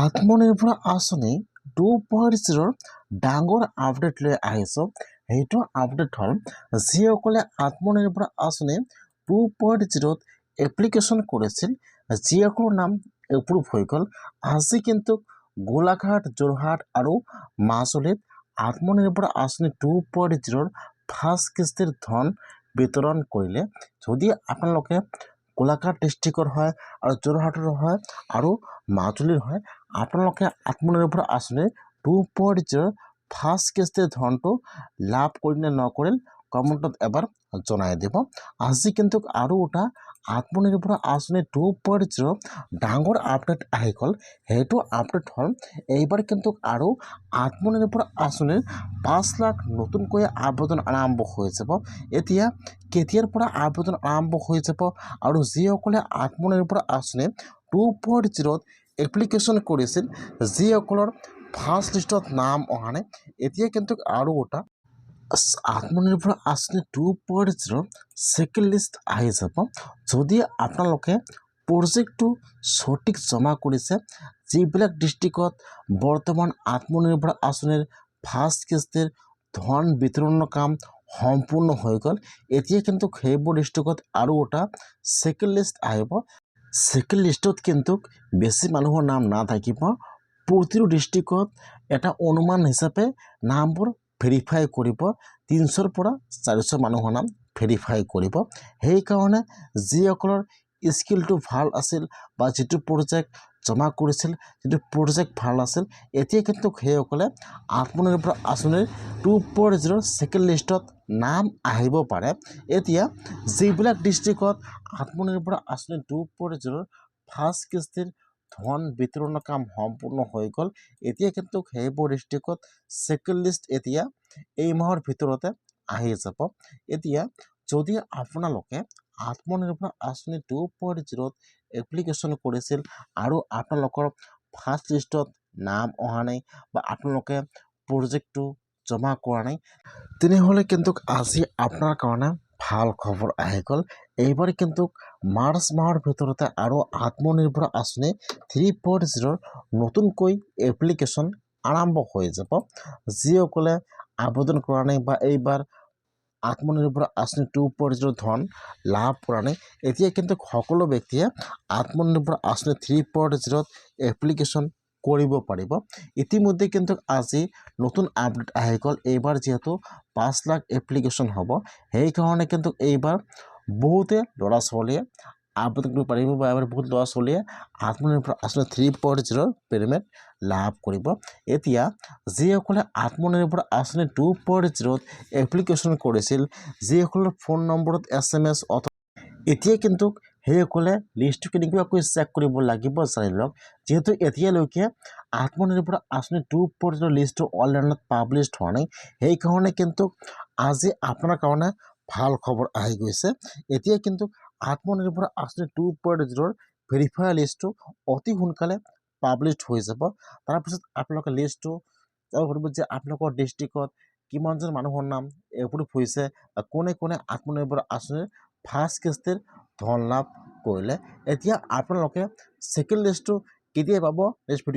আত্মনিৰ্ভৰ আঁচনি 2.0 ডাঙৰ আপডেট লৈ আহিছোঁ। সেইটো আপডেট হ'ল যিসকলে আত্মনিৰ্ভৰ আঁচনি 2.0 এপ্লিকেশ্যন কৰিছিল, যিসকলৰ নাম এপ্ৰুভ হৈ গ'ল। আজি কিন্তু গোলাঘাট, যোৰহাট আৰু মাজুলীত আত্মনিৰ্ভৰ আঁচনি 2.0 ফাৰ্ষ্ট কিস্তিৰ ধন বিতৰণ কৰিলে। যদি আপোনালোকে গোলাঘাট ডিষ্ট্ৰিক্টৰ হয় আৰু যোৰহাটৰ হয় আৰু মাজুলীৰ হয়, আপোনালোকে আত্মনিৰ্ভৰ আঁচনিৰ 2.0 ফাৰ্ষ্ট কিস্তিৰ ধনটো লাভ কৰিল নে নকৰিল কমেণ্টত এবাৰ জনাই দিব। আজি কিন্তু আৰু এটা আত্মনিৰ্ভৰ আঁচনি 2.0 ডাঙৰ আপডেট আহি গ'ল। সেইটো আপডেট হ'ল এইবাৰ কিন্তু আৰু আত্মনিৰ্ভৰ আঁচনিৰ 5 লাখ নতুনকৈ আবেদন আৰম্ভ হৈ যাব। এতিয়া কেতিয়াৰ পৰা আবেদন আৰম্ভ হৈ যাব আৰু যিসকলে আত্মনিৰ্ভৰ আঁচনি 2.0 এপ্লিকেশ্যন কৰিছিল, যিসকলৰ ফাৰ্ষ্ট লিষ্টত নাম অহা নাই, এতিয়া কিন্তু আৰু এটা আত্মনিৰ্ভৰ আঁচনি 2.0 ছেকেণ্ড লিষ্ট আহি যাব। যদি আপোনালোকে প্ৰজেক্টটো সঠিক জমা কৰিছে, যিবিলাক ডিষ্ট্ৰিক্টত বৰ্তমান আত্মনিৰ্ভৰ আঁচনিৰ ফাৰ্ষ্ট কিস্তিৰ ধন বিতৰণৰ কাম সম্পূৰ্ণ হৈ গ'ল, এতিয়া কিন্তু সেইবোৰ ডিষ্ট্ৰিক্টত আৰু এটা ছেকেণ্ড লিষ্ট আহিব। ছেকেণ্ড লিষ্টত কিন্তু বেছি মানুহৰ নাম নাথাকিব। প্ৰতিটো ডিষ্ট্ৰিক্টত এটা অনুমান হিচাপে নামবোৰ ভেৰিফাই কৰিব। 300ৰ পৰা 400 মানুহৰ নাম ভেৰিফাই কৰিব। সেইকাৰণে যিসকলৰ স্কিলটো ভাল আছিল বা যিটো প্ৰজেক্ট জমা কৰিছিল, যিটো প্ৰজেক্ট ভাল আছিল, এতিয়া কিন্তু সেইসকলে আত্মনিৰ্ভৰ আঁচনিৰ 2.0 ছেকেণ্ড লিষ্টত নাম আহিব পাৰে। এতিয়া যিবিলাক ডিষ্ট্ৰিক্টত আত্মনিৰ্ভৰ আঁচনি 2.0 ফাৰ্ষ্ট কিস্তিৰ ধন বিতৰণৰ কাম সম্পূৰ্ণ হৈ গ'ল, এতিয়া কিন্তু সেইবোৰ ডিষ্ট্ৰিক্টত ছেকেণ্ড লিষ্ট এতিয়া এই মাহৰ ভিতৰতে আহি যাব। এতিয়া যদি আপোনালোকে আত্মনিৰ্ভৰ আঁচনি 2.0 এপ্লিকেশ্যন কৰিছিল আৰু আপোনালোকৰ ফাৰ্ষ্ট লিষ্টত নাম অহা নাই বা আপোনালোকে প্ৰজেক্টটো জমা কৰা নাই, তেনেহ'লে কিন্তু আজি আপোনাৰ কাৰণে ভাল খবৰ আহি গ'ল। এইবাৰ কিন্তু মাৰ্চ মাহৰ ভিতৰতে আৰু আত্মনিৰ্ভৰ আঁচনি 3.0 নতুনকৈ এপ্লিকেশ্যন আৰম্ভ হৈ যাব। যিসকলে আবেদন কৰা নাই বা এইবাৰ আত্মনিৰ্ভৰ আঁচনি 2.0 ধন লাভ কৰা নাই, এতিয়া কিন্তু সকলো ব্যক্তিয়ে আত্মনিৰ্ভৰ আঁচনি 3.0 এপ্লিকেশ্যন কৰিব পাৰিব। ইতিমধ্যে কিন্তু আজি নতুন আপডেট আহি গ'ল। এইবাৰ যিহেতু 5 লাখ এপ্লিকেশ্যন হ'ব, সেইকাৰণে কিন্তু এইবাৰ বহুতে ল'ৰা ছোৱালীয়ে আবেদন কৰিব পাৰিব বা এবাৰ বহুত ল'ৰা ছোৱালীয়ে আত্মনিৰ্ভৰ আঁচনি 3.0 পে'মেণ্ট লাভ কৰিব। এতিয়া যিসকলে আত্মনিৰ্ভৰ আঁচনি 2.0 এপ্লিকেশ্যন কৰিছিল, যিসকলৰ ফোন নম্বৰত SMS এতিয়া কিন্তু সেইসকলে লিষ্টটো কেনেকুৱাকৈ চেক কৰিব লাগিব জানি লওক। যিহেতু এতিয়ালৈকে আত্মনিৰ্ভৰ আঁচনি 2.0 লিষ্টটো অনলাইনত পাব্লিছ হোৱা নাই, সেইকাৰণে কিন্তু আজি আপোনাৰ কাৰণে ভাল খবৰ আহি গৈছে। এতিয়া কিন্তু আত্মনিৰ্ভৰ আঁচনি 2.0 ভেৰিফাই লিষ্টটো অতি সোনকালে পাব্লিছ হৈ যাব। তাৰপিছত আপোনালোকে লিষ্টটো যাব পাৰিব যে আপোনালোকৰ ডিষ্ট্ৰিক্টত কিমানজন মানুহৰ নাম এপ্ৰুভ হৈছে বা কোনে কোনে আত্মনিৰ্ভৰ আঁচনিৰ ফাৰ্ষ্ট কিস্তিৰ ধন লাভ কৰিলে। এতিয়া আপোনালোকে ছেকেণ্ড লিষ্টটো কেতিয়া পাব, নেক্সট ভিডিঅ'